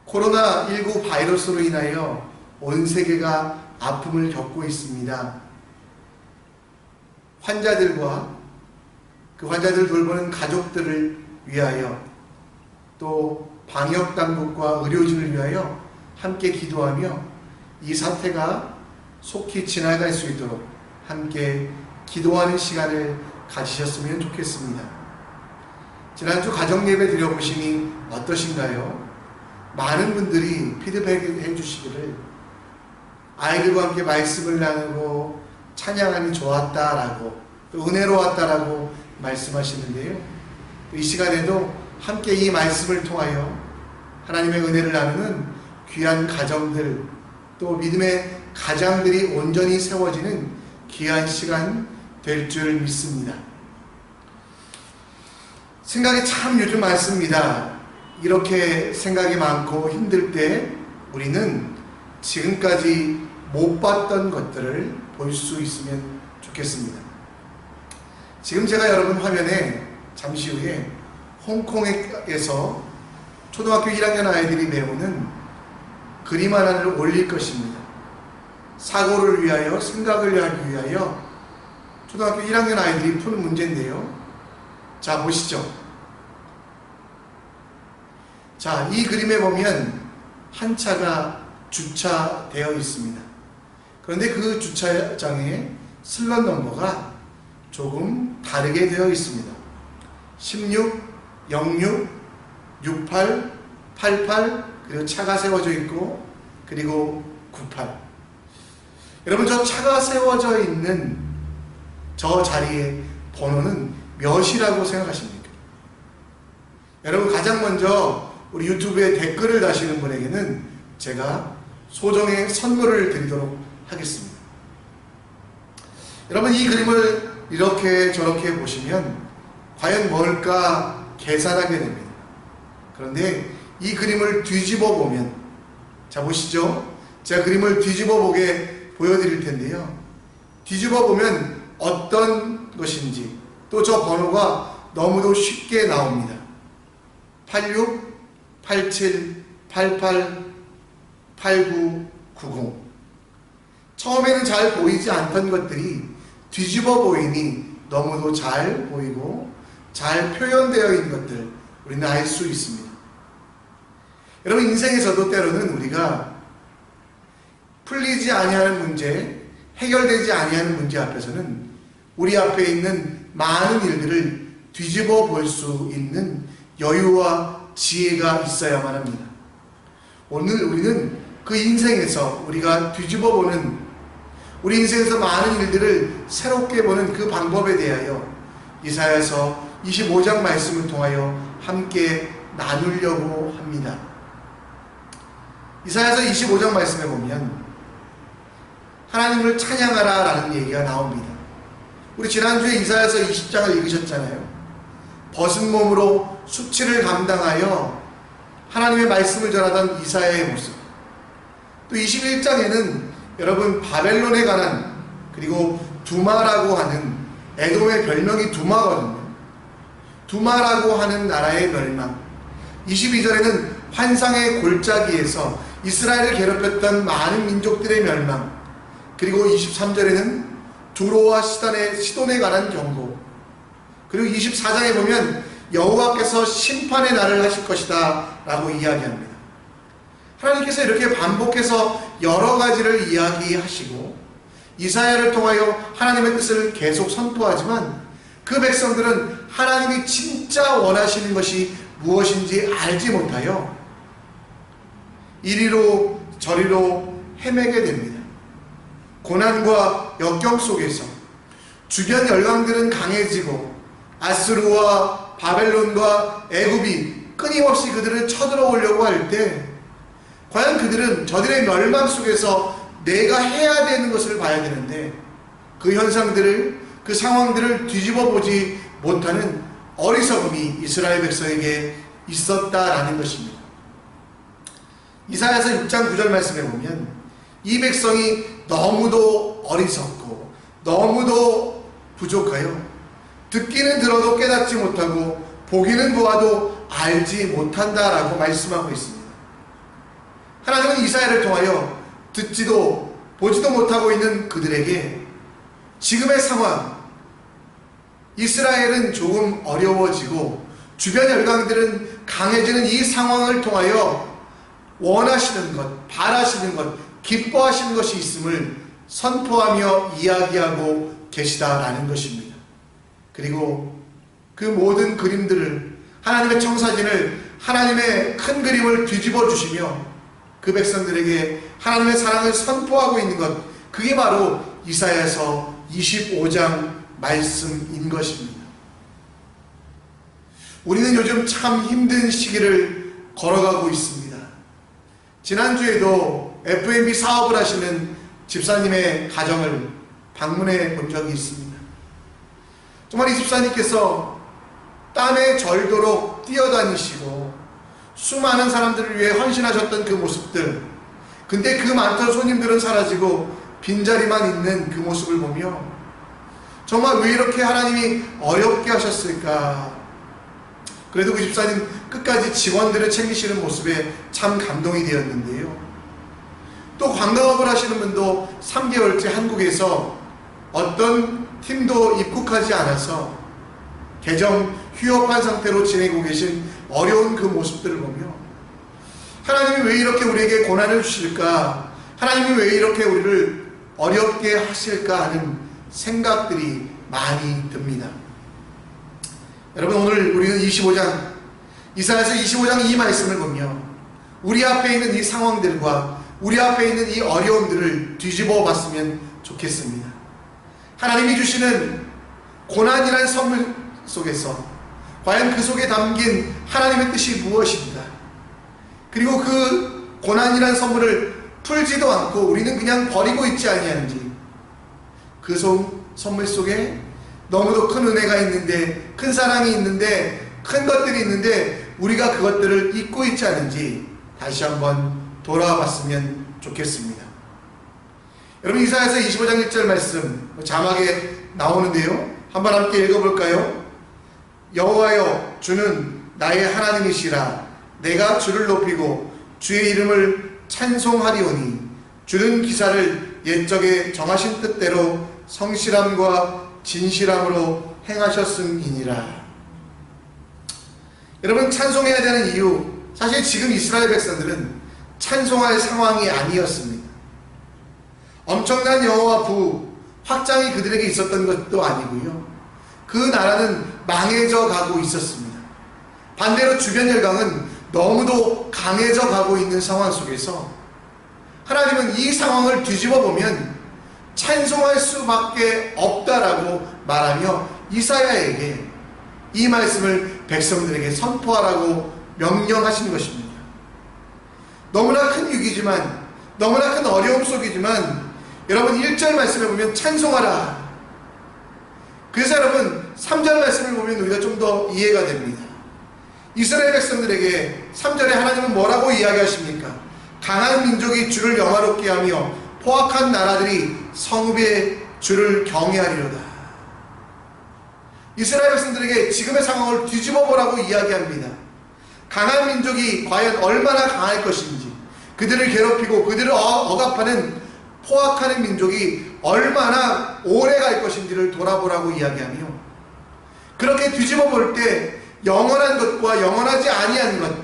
코로나19 바이러스로 인하여 온 세계가 아픔을 겪고 있습니다. 환자들과 그 환자들을 돌보는 가족들을 위하여, 또 방역당국과 의료진을 위하여 함께 기도하며 이 사태가 속히 지나갈 수 있도록 함께 기도하는 시간을 가지셨으면 좋겠습니다. 지난주 가정예배 드려보시니 어떠신가요? 많은 분들이 피드백해 주시기를 아이들과 함께 말씀을 나누고 찬양하니 좋았다라고, 또 은혜로웠다라고 말씀하시는데요. 이 시간에도 함께 이 말씀을 통하여 하나님의 은혜를 나누는 귀한 가정들, 또 믿음의 가장들이 온전히 세워지는 귀한 시간 될 줄 믿습니다. 생각이 참 요즘 많습니다. 이렇게 생각이 많고 힘들 때 우리는 지금까지 못 봤던 것들을 볼 수 있으면 좋겠습니다. 지금 제가 여러분 화면에 잠시 후에 홍콩에서 초등학교 1학년 아이들이 배우는 그림 하나를 올릴 것입니다. 사고를 위하여, 생각을 하기 위하여 초등학교 1학년 아이들이 푸는 문제인데요. 자, 보시죠. 자, 이 그림에 보면 한 차가 주차되어 있습니다. 그런데 그 주차장에 슬롯 넘버가 조금 다르게 되어 있습니다. 16, 06, 68, 88, 그리고 차가 세워져 있고, 그리고 98. 여러분, 저 차가 세워져 있는 저 자리의 번호는 몇이라고 생각하십니까? 여러분, 가장 먼저 우리 유튜브에 댓글을 다시는 분에게는 제가 소정의 선물을 드리도록 하겠습니다. 여러분, 이 그림을 이렇게 저렇게 보시면 과연 뭘까 계산하게 됩니다. 그런데 이 그림을 뒤집어 보면, 자 보시죠. 제가 그림을 뒤집어 보게 보여드릴 텐데요. 뒤집어 보면 어떤 것인지, 또 저 번호가 너무도 쉽게 나옵니다. 86, 87, 88, 89, 90. 처음에는 잘 보이지 않던 것들이 뒤집어 보이니 너무도 잘 보이고 잘 표현되어 있는 것들 우리는 알 수 있습니다. 여러분, 인생에서도 때로는 우리가 풀리지 아니하는 문제, 해결되지 아니하는 문제 앞에서는 우리 앞에 있는 많은 일들을 뒤집어 볼 수 있는 여유와 지혜가 있어야만 합니다. 오늘 우리는 그 인생에서 우리가 뒤집어 보는, 우리 인생에서 많은 일들을 새롭게 보는 그 방법에 대하여 이사야서 25장 말씀을 통하여 함께 나누려고 합니다. 이사야서 25장 말씀에 보면 하나님을 찬양하라 라는 얘기가 나옵니다. 우리 지난주에 이사야서 20장을 읽으셨잖아요. 벗은 몸으로 수치를 감당하여 하나님의 말씀을 전하던 이사야의 모습. 또 21장에는 여러분, 바벨론에 관한, 그리고 두마라고 하는, 에돔의 별명이 두마거든요. 두마라고 하는 나라의 멸망. 22절에는 환상의 골짜기에서 이스라엘을 괴롭혔던 많은 민족들의 멸망. 그리고 23절에는 두로와 시돈에 관한 경고. 그리고 24장에 보면 여호와께서 심판의 날을 하실 것이다 라고 이야기합니다. 하나님께서 이렇게 반복해서 여러 가지를 이야기하시고 이사야를 통하여 하나님의 뜻을 계속 선포하지만 그 백성들은 하나님이 진짜 원하시는 것이 무엇인지 알지 못하여 이리로 저리로 헤매게 됩니다. 고난과 역경 속에서 주변 열강들은 강해지고 아수르와 바벨론과 애굽이 끊임없이 그들을 쳐들어오려고 할 때 과연 그들은 저들의 멸망 속에서 내가 해야 되는 것을 봐야 되는데 그 현상들을, 그 상황들을 뒤집어 보지 못하는 어리석음이 이스라엘 백성에게 있었다라는 것입니다. 이사야서 6장 9절 말씀에 보면 이 백성이 너무도 어리석고 너무도 부족하여 듣기는 들어도 깨닫지 못하고 보기는 보아도 알지 못한다라고 말씀하고 있습니다. 하나님은 이사야를 통하여 듣지도 보지도 못하고 있는 그들에게 지금의 상황, 이스라엘은 조금 어려워지고 주변 열강들은 강해지는 이 상황을 통하여 원하시는 것, 바라시는 것, 기뻐하시는 것이 있음을 선포하며 이야기하고 계시다라는 것입니다. 그리고 그 모든 그림들을, 하나님의 청사진을, 하나님의 큰 그림을 뒤집어 주시며 그 백성들에게 하나님의 사랑을 선포하고 있는 것, 그게 바로 이사야서 25장 말씀인 것입니다. 우리는 요즘 참 힘든 시기를 걸어가고 있습니다. 지난주에도 F&B 사업을 하시는 집사님의 가정을 방문해 본 적이 있습니다. 정말 이 집사님께서 땀에 절도록 뛰어다니시고 수많은 사람들을 위해 헌신하셨던 그 모습들, 근데 그 많던 손님들은 사라지고 빈자리만 있는 그 모습을 보며 정말 왜 이렇게 하나님이 어렵게 하셨을까? 그래도 그 집사님 끝까지 직원들을 챙기시는 모습에 참 감동이 되었는데요. 또 관광업을 하시는 분도 3개월째 한국에서 어떤 팀도 입국하지 않아서 개정 휴업한 상태로 지내고 계신 어려운 그 모습들을 보며 하나님이 왜 이렇게 우리에게 고난을 주실까? 하나님이 왜 이렇게 우리를 어렵게 하실까 하는 생각들이 많이 듭니다. 여러분, 오늘 우리는 25장, 이사야서 25장 이 말씀을 보며 우리 앞에 있는 이 상황들과 우리 앞에 있는 이 어려움들을 뒤집어 봤으면 좋겠습니다. 하나님이 주시는 고난이라는 선물 속에서 과연 그 속에 담긴 하나님의 뜻이 무엇인가? 그리고 그 고난이라는 선물을 풀지도 않고 우리는 그냥 버리고 있지 아니하는지, 그 선물 속에 너무도 큰 은혜가 있는데, 큰 사랑이 있는데, 큰 것들이 있는데 우리가 그것들을 잊고 있지 않은지 다시 한번 돌아와 봤으면 좋겠습니다. 여러분, 이사야서 25장 1절 말씀 자막에 나오는데요, 한번 함께 읽어볼까요? 여호와여, 주는 나의 하나님이시라. 내가 주를 높이고 주의 이름을 찬송하리오니 주는 기사를 옛적에 정하신 뜻대로 성실함과 진실함으로 행하셨음이니라. 여러분, 찬송해야 되는 이유, 사실 지금 이스라엘 백성들은 찬송할 상황이 아니었습니다. 엄청난 영어와 부, 확장이 그들에게 있었던 것도 아니고요, 그 나라는 망해져 가고 있었습니다. 반대로 주변 열강은 너무도 강해져 가고 있는 상황 속에서 하나님은 이 상황을 뒤집어 보면 찬송할 수밖에 없다라고 말하며 이사야에게 이 말씀을 백성들에게 선포하라고 명령하신 것입니다. 너무나 큰 위기지만, 너무나 큰 어려움 속이지만 여러분, 1절 말씀에 보면 찬송하라. 그래서 여러분, 3절 말씀을 보면 우리가 좀 더 이해가 됩니다. 이스라엘 백성들에게 3절에 하나님은 뭐라고 이야기하십니까? 강한 민족이 주를 영화롭게 하며 포악한 나라들이 성읍의 주를 경외하리로다. 이스라엘 백성들에게 지금의 상황을 뒤집어 보라고 이야기합니다. 강한 민족이 과연 얼마나 강할 것인지, 그들을 괴롭히고 그들을 억압하는 포악하는 민족이 얼마나 오래 갈 것인지를 돌아보라고 이야기하며, 그렇게 뒤집어 볼 때 영원한 것과 영원하지 아니한 것,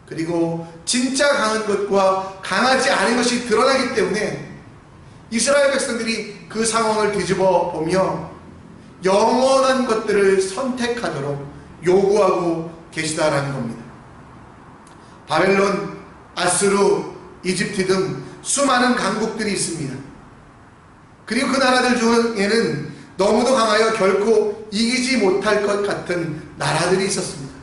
그리고 진짜 강한 것과 강하지 않은 것이 드러나기 때문에 이스라엘 백성들이 그 상황을 뒤집어 보며 영원한 것들을 선택하도록 요구하고 계시다라는 겁니다. 바벨론, 아수르, 이집트 등 수많은 강국들이 있습니다. 그리고 그 나라들 중에는 너무도 강하여 결코 이기지 못할 것 같은 나라들이 있었습니다.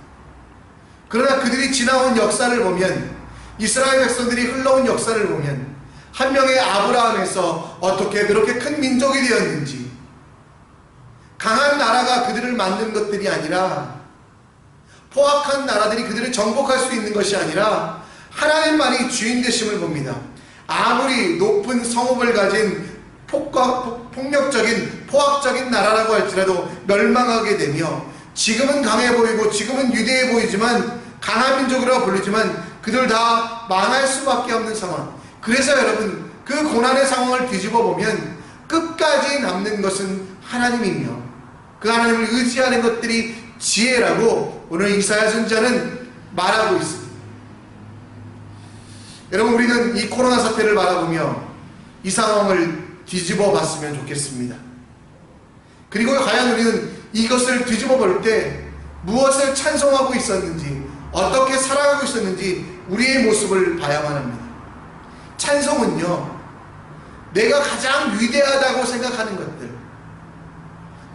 그러나 그들이 지나온 역사를 보면, 이스라엘 백성들이 흘러온 역사를 보면 한 명의 아브라함에서 어떻게 그렇게 큰 민족이 되었는지, 강한 나라가 그들을 만든 것들이 아니라, 포악한 나라들이 그들을 정복할 수 있는 것이 아니라 하나님만이 주인 되심을 봅니다. 아무리 높은 성읍을 가진 폭력적인 포악적인 나라라고 할지라도 멸망하게 되며, 지금은 강해 보이고 지금은 위대해 보이지만, 강한 민족이라고 불리지만 그들 다 다 망할 수밖에 없는 상황. 그래서 여러분, 그 고난의 상황을 뒤집어 보면 끝까지 남는 것은 하나님이며 그 하나님을 의지하는 것들이 지혜라고 오늘 이사야 선지자는 말하고 있습니다. 여러분, 우리는 이 코로나 사태를 바라보며 이 상황을 뒤집어 봤으면 좋겠습니다. 그리고 과연 우리는 이것을 뒤집어 볼 때 무엇을 찬송하고 있었는지, 어떻게 살아가고 있었는지 우리의 모습을 봐야만 합니다. 찬송은요, 내가 가장 위대하다고 생각하는 것들,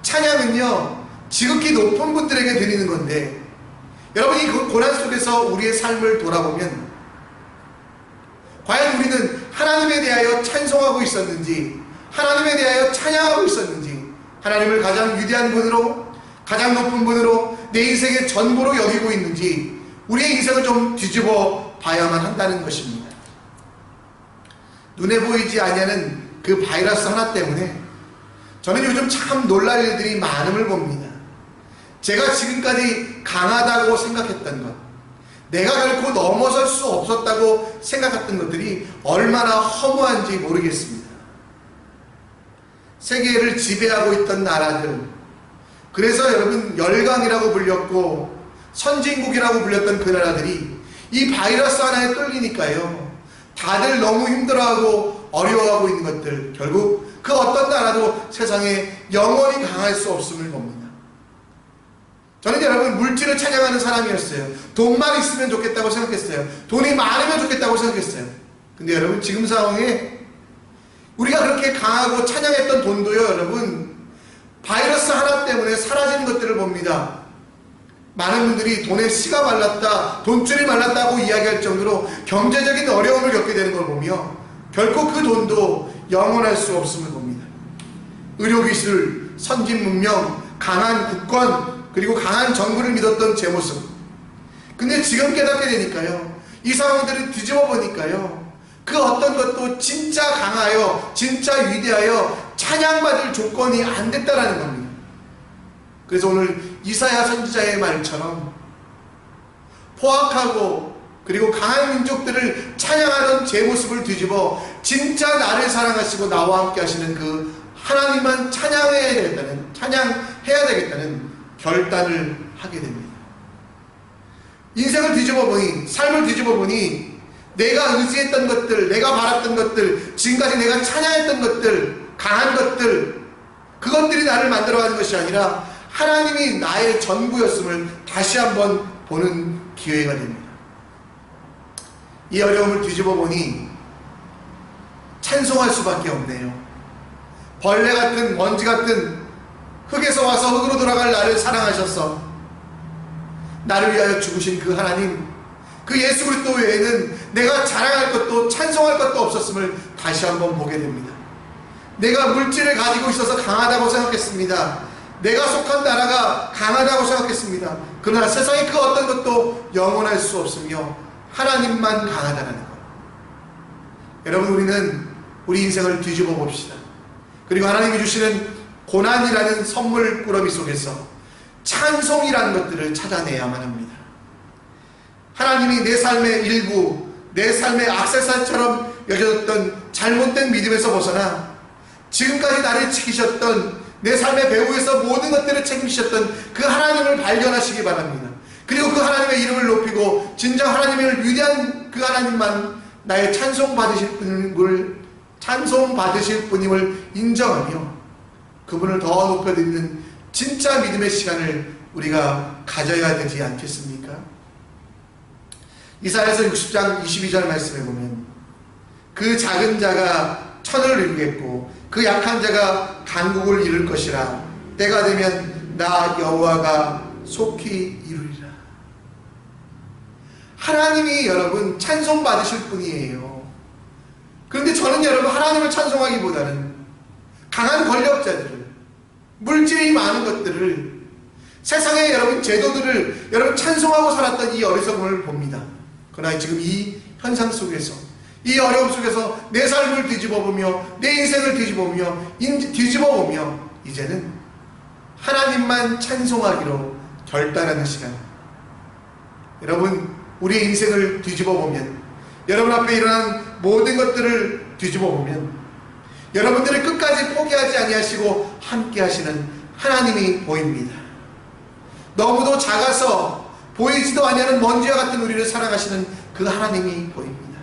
찬양은요 지극히 높은 분들에게 드리는 건데, 여러분이 그 고난 속에서 우리의 삶을 돌아보면 과연 우리는 하나님에 대하여 찬송하고 있었는지, 하나님에 대하여 찬양하고 있었는지, 하나님을 가장 위대한 분으로, 가장 높은 분으로 내 인생의 전부로 여기고 있는지 우리의 인생을 좀 뒤집어 봐야만 한다는 것입니다. 눈에 보이지 아니하는 그 바이러스 하나 때문에 저는 요즘 참 놀랄 일들이 많음을 봅니다. 제가 지금까지 강하다고 생각했던 것, 내가 결코 넘어설 수 없었다고 생각했던 것들이 얼마나 허무한지 모르겠습니다. 세계를 지배하고 있던 나라들, 그래서 여러분 열강이라고 불렸고 선진국이라고 불렸던 그 나라들이 이 바이러스 하나에 뚫리니까요, 다들 너무 힘들어하고 어려워하고 있는 것들, 결국 그 어떤 나라도 세상에 영원히 강할 수 없음을 봅니다. 저는 여러분 물질을 찬양하는 사람이었어요. 돈만 있으면 좋겠다고 생각했어요. 돈이 많으면 좋겠다고 생각했어요. 근데 여러분 지금 상황에 우리가 그렇게 강하고 찬양했던 돈도요, 여러분 바이러스 하나 때문에 사라지는 것들을 봅니다. 많은 분들이 돈에 씨가 말랐다, 돈줄이 말랐다고 이야기할 정도로 경제적인 어려움을 겪게 되는 걸 보며 결코 그 돈도 영원할 수 없음을 봅니다. 의료기술, 선진문명, 강한 국권, 그리고 강한 정부를 믿었던 제 모습. 근데 지금 깨닫게 되니까요, 이 상황들을 뒤집어 보니까요, 그 어떤 것도 진짜 강하여, 진짜 위대하여 찬양받을 조건이 안 됐다라는 겁니다. 그래서 오늘 이사야 선지자의 말처럼 포악하고 그리고 강한 민족들을 찬양하던 제 모습을 뒤집어 진짜 나를 사랑하시고 나와 함께 하시는 그 하나님만 찬양해야 되겠다는 결단을 하게 됩니다. 인생을 뒤집어 보니, 삶을 뒤집어 보니 내가 의지했던 것들, 내가 바랐던 것들, 지금까지 내가 찬양했던 것들, 강한 것들, 그것들이 나를 만들어가는 것이 아니라 하나님이 나의 전부였음을 다시 한번 보는 기회가 됩니다. 이 어려움을 뒤집어 보니 찬송할 수밖에 없네요. 벌레 같은, 먼지 같은 흙에서 와서 흙으로 돌아갈 나를 사랑하셔서 나를 위하여 죽으신 그 하나님, 그 예수 그리스도 외에는 내가 자랑할 것도 찬송할 것도 없었음을 다시 한번 보게 됩니다. 내가 물질을 가지고 있어서 강하다고 생각했습니다. 내가 속한 나라가 강하다고 생각했습니다. 그러나 세상의 그 어떤 것도 영원할 수 없으며 하나님만 강하다는 것. 여러분, 우리는 우리 인생을 뒤집어 봅시다. 그리고 하나님이 주시는 고난이라는 선물 꾸러미 속에서 찬송이라는 것들을 찾아내야만 합니다. 하나님이 내 삶의 일부, 내 삶의 악세사처럼 여겨졌던 잘못된 믿음에서 벗어나 지금까지 나를 지키셨던, 내 삶의 배후에서 모든 것들을 책임지셨던 그 하나님을 발견하시기 바랍니다. 그리고 그 하나님의 이름을 높이고 진정 하나님을 위대한 그 하나님만 나의 찬송 받으실 분임을 인정하며 그분을 더 높여드리는 진짜 믿음의 시간을 우리가 가져야 되지 않겠습니까? 이사야서 60장 22절 말씀에 보면 그 작은 자가 천을 이루겠고 그 약한 자가 강국을 이룰 것이라. 때가 되면 나 여호와가 속히 이루리라. 하나님이 여러분 찬송 받으실 분이에요. 그런데 저는 여러분 하나님을 찬송하기보다는 강한 권력자들을, 물질이 많은 것들을, 세상의 여러분 제도들을 여러분 찬송하고 살았던 이 어리석음을 봅니다. 그러나 지금 이 현상 속에서, 이 어려움 속에서 내 삶을 뒤집어보며 내 인생을 뒤집어보며 이제는 하나님만 찬송하기로 결단하는 시간. 여러분, 우리의 인생을 뒤집어보면 여러분 앞에 일어난 모든 것들을 뒤집어 보면 여러분들을 끝까지 포기하지 아니하시고 함께 하시는 하나님이 보입니다. 너무도 작아서 보이지도 아니하는 먼지와 같은 우리를 사랑하시는 그 하나님이 보입니다.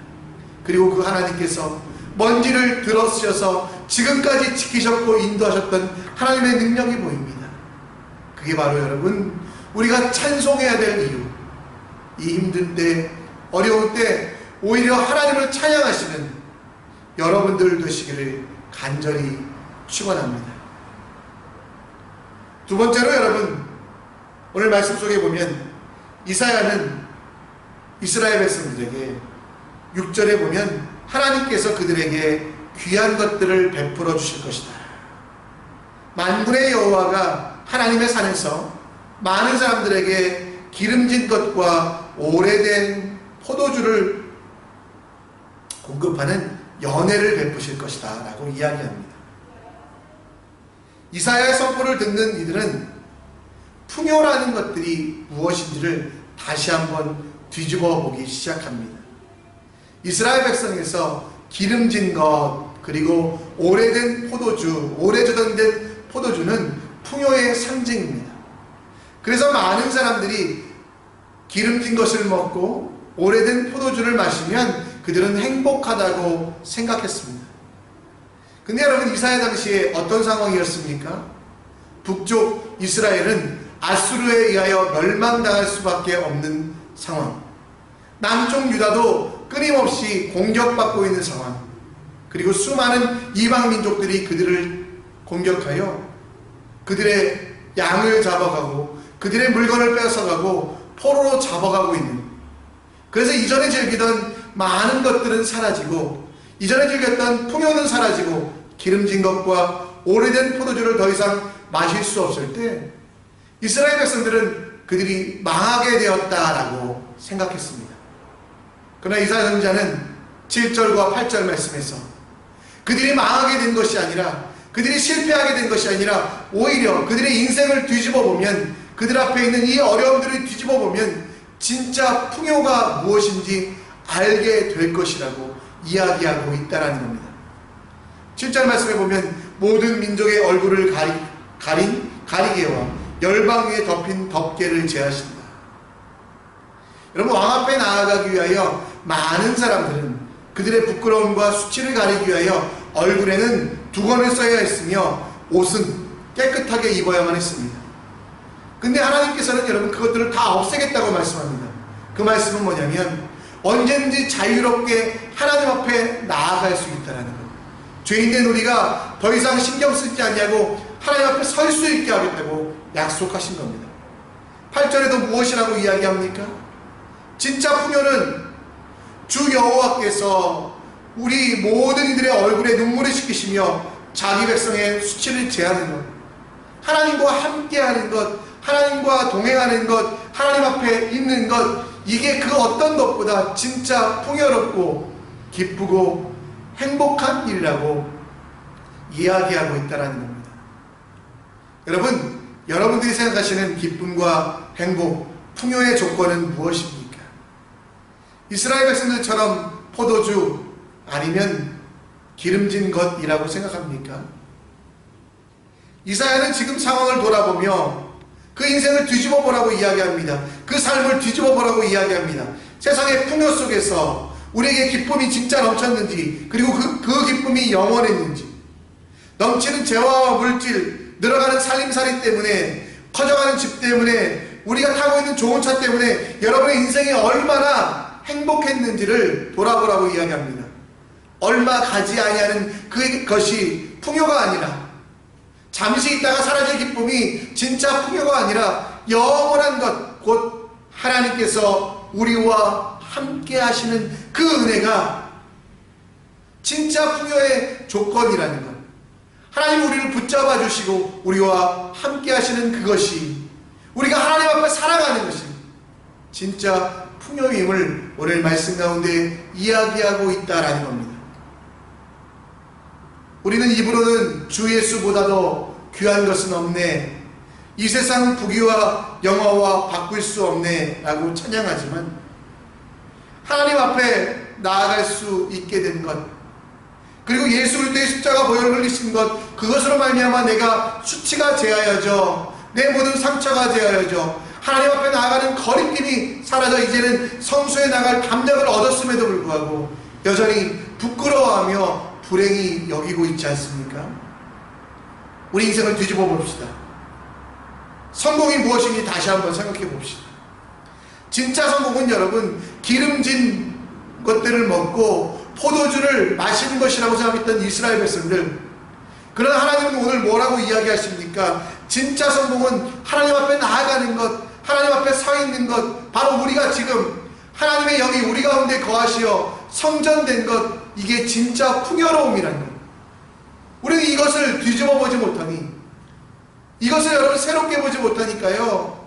그리고 그 하나님께서 먼지를 들어쓰셔서 지금까지 지키셨고 인도하셨던 하나님의 능력이 보입니다. 그게 바로 여러분, 우리가 찬송해야 될 이유, 이 힘든 때, 어려운 때 오히려 하나님을 찬양하시는 여러분들 되시기를 간절히 축원합니다. 두 번째로 여러분, 오늘 말씀 속에 보면 이사야는 이스라엘 백성들에게 6절에 보면 하나님께서 그들에게 귀한 것들을 베풀어 주실 것이다. 만군의 여호와가 하나님의 산에서 많은 사람들에게 기름진 것과 오래된 포도주를 공급하는 연회를 베푸실 것이다 라고 이야기합니다. 이사야의 선포를 듣는 이들은 풍요라는 것들이 무엇인지를 다시 한번 뒤집어 보기 시작합니다. 이스라엘 백성에서 기름진 것, 그리고 오래된 포도주, 오래 저장된 포도주는 풍요의 상징입니다. 그래서 많은 사람들이 기름진 것을 먹고 오래된 포도주를 마시면 그들은 행복하다고 생각했습니다. 근데 여러분, 이사야 당시에 어떤 상황이었습니까? 북쪽 이스라엘은 아수르에 의하여 멸망당할 수밖에 없는 상황, 남쪽 유다도 끊임없이 공격받고 있는 상황, 그리고 수많은 이방 민족들이 그들을 공격하여 그들의 양을 잡아가고 그들의 물건을 뺏어가고 포로로 잡아가고 있는, 그래서 이전에 즐기던 많은 것들은 사라지고 이전에 즐겼던 풍요는 사라지고 기름진 것과 오래된 포도주를 더 이상 마실 수 없을 때 이스라엘 백성들은 그들이 망하게 되었다라고 생각했습니다. 그러나 이사야 선지자는 7절과 8절 말씀에서 그들이 망하게 된 것이 아니라, 그들이 실패하게 된 것이 아니라 오히려 그들의 인생을 뒤집어 보면, 그들 앞에 있는 이 어려움들을 뒤집어 보면 진짜 풍요가 무엇인지 알게 될 것이라고 이야기하고 있다는 겁니다. 7절 말씀에 보면 모든 민족의 얼굴을 가린 가리개와 열방 위에 덮인 덮개를 제하신다. 여러분, 왕 앞에 나아가기 위하여 많은 사람들은 그들의 부끄러움과 수치를 가리기 위하여 얼굴에는 두건을 써야 했으며 옷은 깨끗하게 입어야만 했습니다. 근데 하나님께서는 여러분 그것들을 다 없애겠다고 말씀합니다. 그 말씀은 뭐냐면 언제든지 자유롭게 하나님 앞에 나아갈 수 있다는 것, 죄인된 우리가 더 이상 신경 쓰지 않냐고 하나님 앞에 설 수 있게 하겠다고 약속하신 겁니다. 8절에도 무엇이라고 이야기합니까? 진짜 풍요는 주 여호와께서 우리 모든 이들의 얼굴에 눈물을 씻기시며 자기 백성의 수치를 제하는 것, 하나님과 함께하는 것, 하나님과 동행하는 것, 하나님 앞에 있는 것, 이게 그 어떤 것보다 진짜 풍요롭고 기쁘고 행복한 일이라고 이야기하고 있다는 겁니다. 여러분, 여러분들이 생각하시는 기쁨과 행복, 풍요의 조건은 무엇입니까? 이스라엘 백성들처럼 포도주 아니면 기름진 것이라고 생각합니까? 이사야는 지금 상황을 돌아보며 그 인생을 뒤집어 보라고 이야기합니다. 그 삶을 뒤집어 보라고 이야기합니다. 세상의 풍요 속에서 우리에게 기쁨이 진짜 넘쳤는지, 그리고 그 기쁨이 영원했는지, 넘치는 재화와 물질, 늘어가는 살림살이 때문에, 커져가는 집 때문에, 우리가 타고 있는 좋은 차 때문에 여러분의 인생이 얼마나 행복했는지를 돌아보라고 이야기합니다. 얼마 가지 아니하는 그것이 풍요가 아니라, 잠시 있다가 사라질 기쁨이 진짜 풍요가 아니라 영원한 것, 곧 하나님께서 우리와 함께 하시는 그 은혜가 진짜 풍요의 조건이라는 것, 하나님 우리를 붙잡아 주시고 우리와 함께 하시는 그것이, 우리가 하나님 앞에 살아가는 것이 진짜 풍요임을 오늘 말씀 가운데 이야기하고 있다라는 겁니다. 우리는 입으로는 주 예수보다도 귀한 것은 없네, 이 세상 부귀와 영화와 바꿀 수 없네 라고 찬양하지만 하나님 앞에 나아갈 수 있게 된 것, 그리고 예수 그리스도의 십자가 보혈을 흘리신 것, 그것으로 말미암아 내가 수치가 제하여져 내 모든 상처가 제하여져 하나님 앞에 나아가는 거리낌이 사라져 이제는 성소에 나갈 담력을 얻었음에도 불구하고 여전히 부끄러워하며 불행히 여기고 있지 않습니까? 우리 인생을 뒤집어 봅시다. 성공이 무엇인지 다시 한번 생각해 봅시다. 진짜 성공은 여러분, 기름진 것들을 먹고 포도주를 마시는 것이라고 생각했던 이스라엘 백성들, 그러나 하나님은 오늘 뭐라고 이야기하십니까? 진짜 성공은 하나님 앞에 나아가는 것, 하나님 앞에 서 있는 것, 바로 우리가 지금 하나님의 영이 우리 가운데 거하시어 성전된 것, 이게 진짜 풍요로움이라는 것. 우리는 이것을 뒤집어 보지 못하니, 이것을 여러분 새롭게 보지 못하니까요,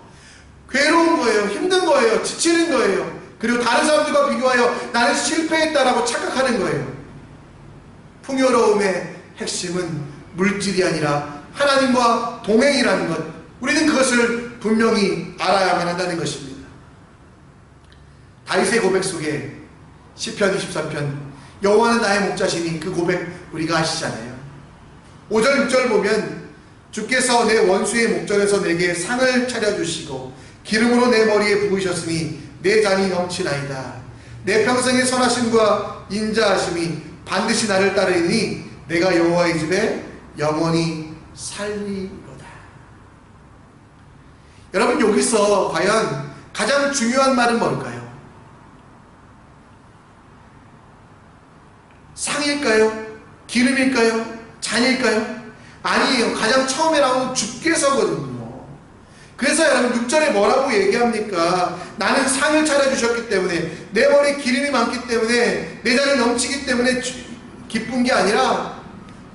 괴로운 거예요, 힘든 거예요, 지치는 거예요. 그리고 다른 사람들과 비교하여 나는 실패했다라고 착각하는 거예요. 풍요로움의 핵심은 물질이 아니라 하나님과 동행이라는 것, 우리는 그것을 분명히 알아야만 한다는 것입니다. 다윗의 고백 속에 시편 23편 여호와는 나의 목자시니, 그 고백 우리가 아시잖아요. 5절 6절 보면 주께서 내 원수의 목전에서 내게 상을 차려주시고 기름으로 내 머리에 부으셨으니 내 잔이 넘치나이다. 내 평생의 선하심과 인자하심이 반드시 나를 따르니 내가 여호와의 집에 영원히 살리로다. 여러분, 여기서 과연 가장 중요한 말은 뭘까요? 상일까요? 기름일까요? 잔일까요? 아니에요. 가장 처음에 나오는 주께서거든요. 그래서 여러분 6절에 뭐라고 얘기합니까? 나는 상을 차려주셨기 때문에, 내 머리에 기름이 많기 때문에, 내 잔이 넘치기 때문에 기쁜 게 아니라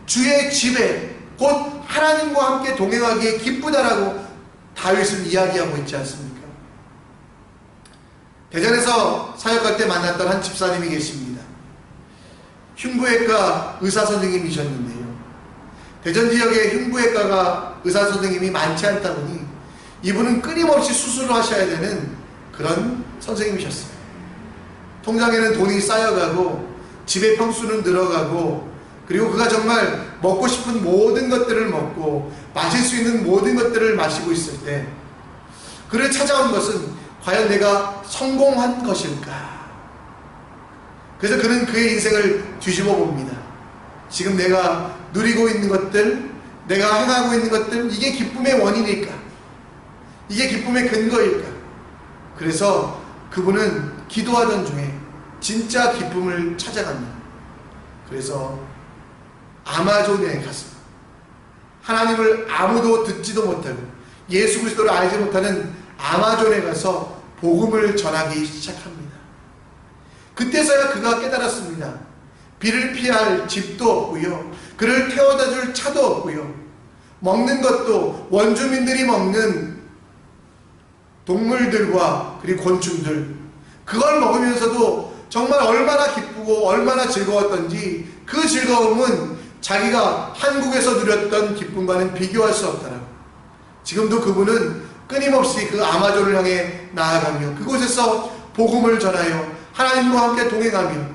주의 집에 곧 하나님과 함께 동행하기에 기쁘다라고 다윗은 이야기하고 있지 않습니까? 대전에서 사역할 때 만났던 한 집사님이 계십니다. 흉부외과 의사 선생님이셨는데요, 대전 지역에 흉부외과가 의사 선생님이 많지 않다 보니 이분은 끊임없이 수술을 하셔야 되는 그런 선생님이셨어요. 통장에는 돈이 쌓여가고 집의 평수는 늘어가고, 그리고 그가 정말 먹고 싶은 모든 것들을 먹고 마실 수 있는 모든 것들을 마시고 있을 때 그를 찾아온 것은 과연 내가 성공한 것일까? 그래서 그는 그의 인생을 뒤집어 봅니다. 지금 내가 누리고 있는 것들, 내가 행하고 있는 것들, 이게 기쁨의 원인일까? 이게 기쁨의 근거일까? 그래서 그분은 기도하던 중에 진짜 기쁨을 찾아갑니다. 그래서 아마존에 가서 하나님을 아무도 듣지도 못하고 예수 그리스도를 알지 못하는 아마존에 가서 복음을 전하기 시작합니다. 그때서야 그가 깨달았습니다. 비를 피할 집도 없고요, 그를 태워다 줄 차도 없고요, 먹는 것도 원주민들이 먹는 동물들과 그리고 곤충들, 그걸 먹으면서도 정말 얼마나 기쁘고 얼마나 즐거웠던지 그 즐거움은 자기가 한국에서 누렸던 기쁨과는 비교할 수 없더라고요. 지금도 그분은 끊임없이 그 아마존을 향해 나아가며 그곳에서 복음을 전하여 하나님과 함께 동행하며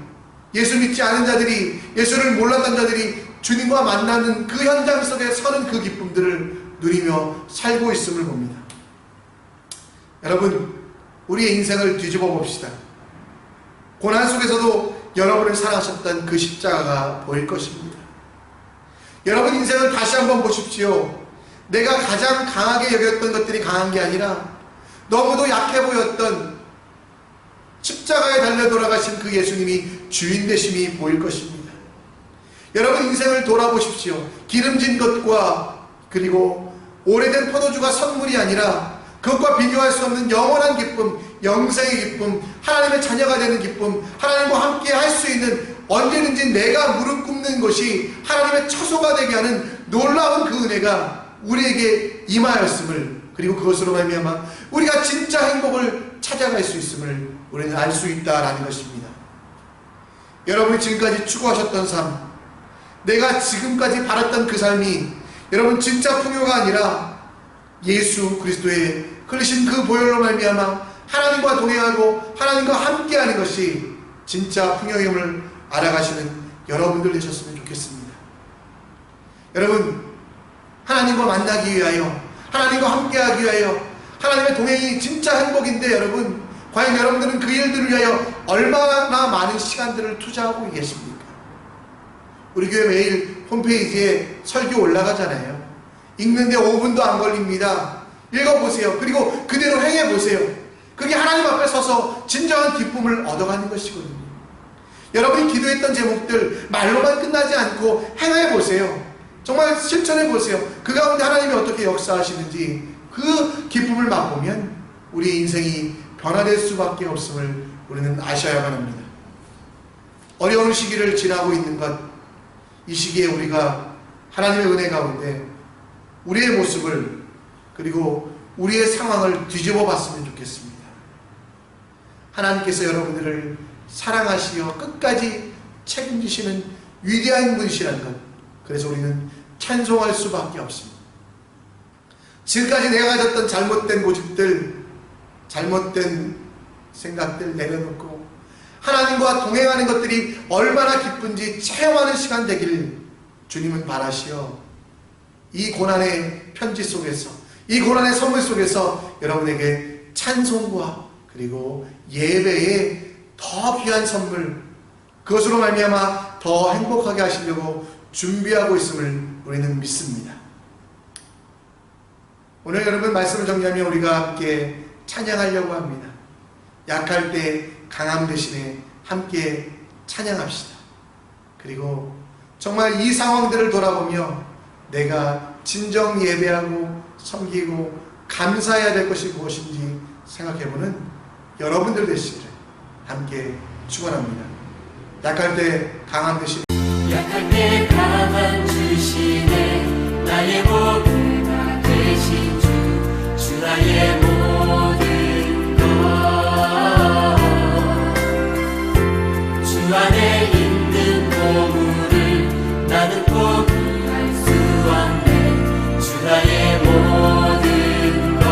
예수 믿지 않은 자들이, 예수를 몰랐던 자들이 주님과 만나는 그 현장 속에 서는 그 기쁨들을 누리며 살고 있음을 봅니다. 여러분, 우리의 인생을 뒤집어 봅시다. 고난 속에서도 여러분을 사랑하셨던 그 십자가가 보일 것입니다. 여러분 인생을 다시 한번 보십시오. 내가 가장 강하게 여겼던 것들이 강한 게 아니라 너무도 약해 보였던 십자가에 달려 돌아가신 그 예수님이 주인 되심이 보일 것입니다. 여러분 인생을 돌아보십시오. 기름진 것과 그리고 오래된 포도주가 선물이 아니라 그것과 비교할 수 없는 영원한 기쁨, 영생의 기쁨, 하나님의 자녀가 되는 기쁨, 하나님과 함께 할 수 있는, 언제든지 내가 무릎 꿇는 것이 하나님의 처소가 되게 하는 놀라운 그 은혜가 우리에게 임하였음을, 그리고 그것으로 말미암아 우리가 진짜 행복을 찾아갈 수 있음을 우리는 알 수 있다라는 것입니다. 여러분이 지금까지 추구하셨던 삶, 내가 지금까지 바랐던 그 삶이 여러분 진짜 풍요가 아니라 예수 그리스도의 흘리신 그 보혈로 말미암아 하나님과 동행하고 하나님과 함께하는 것이 진짜 풍요임을 알아가시는 여러분들 되셨으면 좋겠습니다. 여러분, 하나님과 만나기 위하여, 하나님과 함께하기 위하여, 하나님의 동행이 진짜 행복인데 여러분, 과연 여러분들은 그 일들을 위하여 얼마나 많은 시간들을 투자하고 계십니까? 우리 교회 매일 홈페이지에 설교 올라가잖아요. 읽는데 5분도 안 걸립니다. 읽어보세요. 그리고 그대로 행해보세요. 그게 하나님 앞에 서서 진정한 기쁨을 얻어가는 것이거든요. 여러분이 기도했던 제목들 말로만 끝나지 않고 행해보세요. 정말 실천해보세요. 그 가운데 하나님이 어떻게 역사하시는지 그 기쁨을 맛보면 우리 인생이 변화될 수밖에 없음을 우리는 아셔야만 합니다. 어려운 시기를 지나고 있는 것, 이 시기에 우리가 하나님의 은혜 가운데 우리의 모습을 그리고 우리의 상황을 뒤집어 봤으면 좋겠습니다. 하나님께서 여러분들을 사랑하시어 끝까지 책임지시는 위대한 분이시라는 것, 그래서 우리는 찬송할 수밖에 없습니다. 지금까지 내가 가졌던 잘못된 고집들, 잘못된 생각들 내려놓고 하나님과 동행하는 것들이 얼마나 기쁜지 체험하는 시간 되길 주님은 바라시어 이 고난의 편지 속에서, 이 고난의 선물 속에서 여러분에게 찬송과 그리고 예배의 더 귀한 선물, 그것으로 말미암아 더 행복하게 하시려고 준비하고 있음을 우리는 믿습니다. 오늘 여러분 말씀을 정리하면 우리가 함께 찬양하려고 합니다. 약할 때 강함 대신에 함께 찬양합시다. 그리고 정말 이 상황들을 돌아보며 내가 진정 예배하고 섬기고 감사해야 될 것이 무엇인지 생각해보는 여러분들 되시기를 함께 축원합니다. 약할 때 강함 대신에, 약할 때 강함 주시네. 나의 목표가 되신 주 나의 모든 것. 주 안에 있는 보물을 나는 포기할 수 없네. 주 나의 모든 것.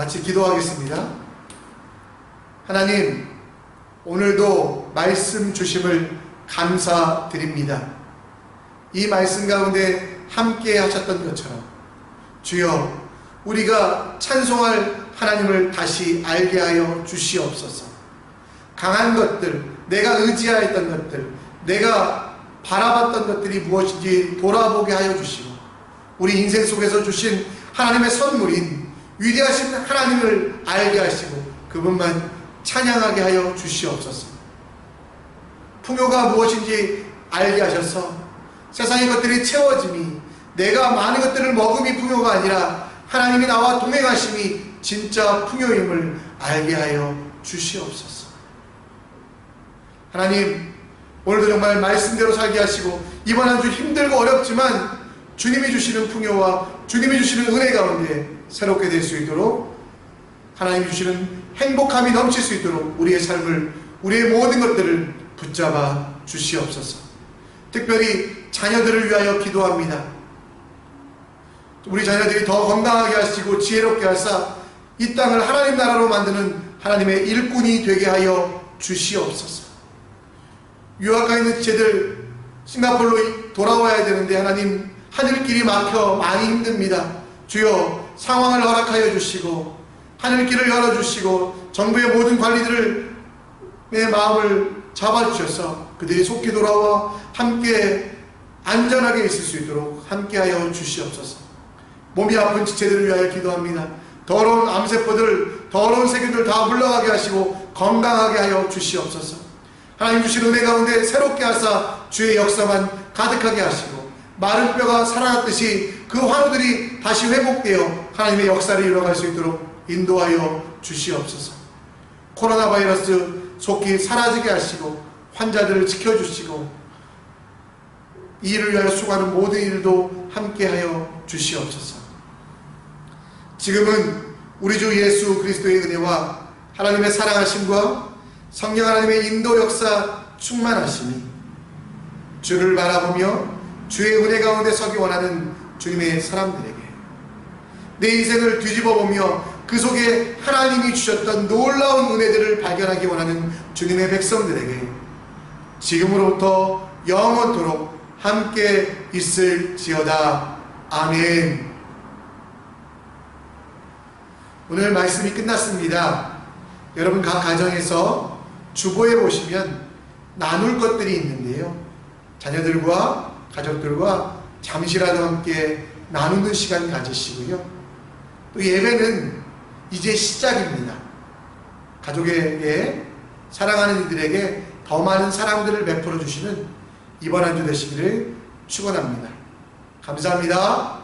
같이 기도하겠습니다. 하나님, 오늘도 말씀 주심을 감사드립니다. 이 말씀 가운데 함께 하셨던 것처럼 주여, 우리가 찬송할 하나님을 다시 알게 하여 주시옵소서. 강한 것들, 내가 의지하였던 것들, 내가 바라봤던 것들이 무엇인지 돌아보게 하여 주시고 우리 인생 속에서 주신 하나님의 선물인 위대하신 하나님을 알게 하시고 그분만 찬양하게 하여 주시옵소서. 풍요가 무엇인지 알게 하셔서 세상의 것들이 채워짐이 내가 많은 것들을 먹음이 풍요가 아니라 하나님이 나와 동행하심이 진짜 풍요임을 알게 하여 주시옵소서. 하나님, 오늘도 정말 말씀대로 살게 하시고 이번 한 주 힘들고 어렵지만 주님이 주시는 풍요와 주님이 주시는 은혜 가운데 새롭게 될 수 있도록 하나님이 주시는 행복함이 넘칠 수 있도록 우리의 삶을 우리의 모든 것들을 붙잡아 주시옵소서. 특별히 자녀들을 위하여 기도합니다. 우리 자녀들이 더 건강하게 하시고 지혜롭게 하사 이 땅을 하나님 나라로 만드는 하나님의 일꾼이 되게 하여 주시옵소서. 유학 가 있는 지체들 싱가포르로 돌아와야 되는데 하나님 하늘길이 막혀 많이 힘듭니다. 주여 상황을 허락하여 주시고 하늘길을 열어주시고 정부의 모든 관리들을 내 마음을 잡아주셔서 그들이 속히 돌아와 함께 안전하게 있을 수 있도록 함께하여 주시옵소서. 몸이 아픈 지체들을 위하여 기도합니다. 더러운 암세포들, 더러운 세균들 다 물러가게 하시고 건강하게 하여 주시옵소서. 하나님 주신 은혜 가운데 새롭게 하사 주의 역사만 가득하게 하시고 마른 뼈가 살아났듯이 그 환우들이 다시 회복되어 하나님의 역사를 이뤄갈 수 있도록 인도하여 주시옵소서. 코로나 바이러스 속히 사라지게 하시고 환자들을 지켜주시고 이 일을 위하여 수고하는 모든 일도 함께하여 주시옵소서. 지금은 우리 주 예수 그리스도의 은혜와 하나님의 사랑하심과 성령 하나님의 인도 역사 충만하심이 주를 바라보며 주의 은혜 가운데 서기 원하는 주님의 사람들에게 내 인생을 뒤집어보며 그 속에 하나님이 주셨던 놀라운 은혜들을 발견하기 원하는 주님의 백성들에게 지금으로부터 영원토록 함께 있을지어다. 아멘. 오늘 말씀이 끝났습니다. 여러분 각 가정에서 주보에 보시면 나눌 것들이 있는데요. 자녀들과 가족들과 잠시라도 함께 나누는 시간 가지시고요. 또 예배는 이제 시작입니다. 가족에게 사랑하는 이들에게 더 많은 사랑들을 베풀어 주시는 이번 한 주 되시기를 축원합니다. 감사합니다.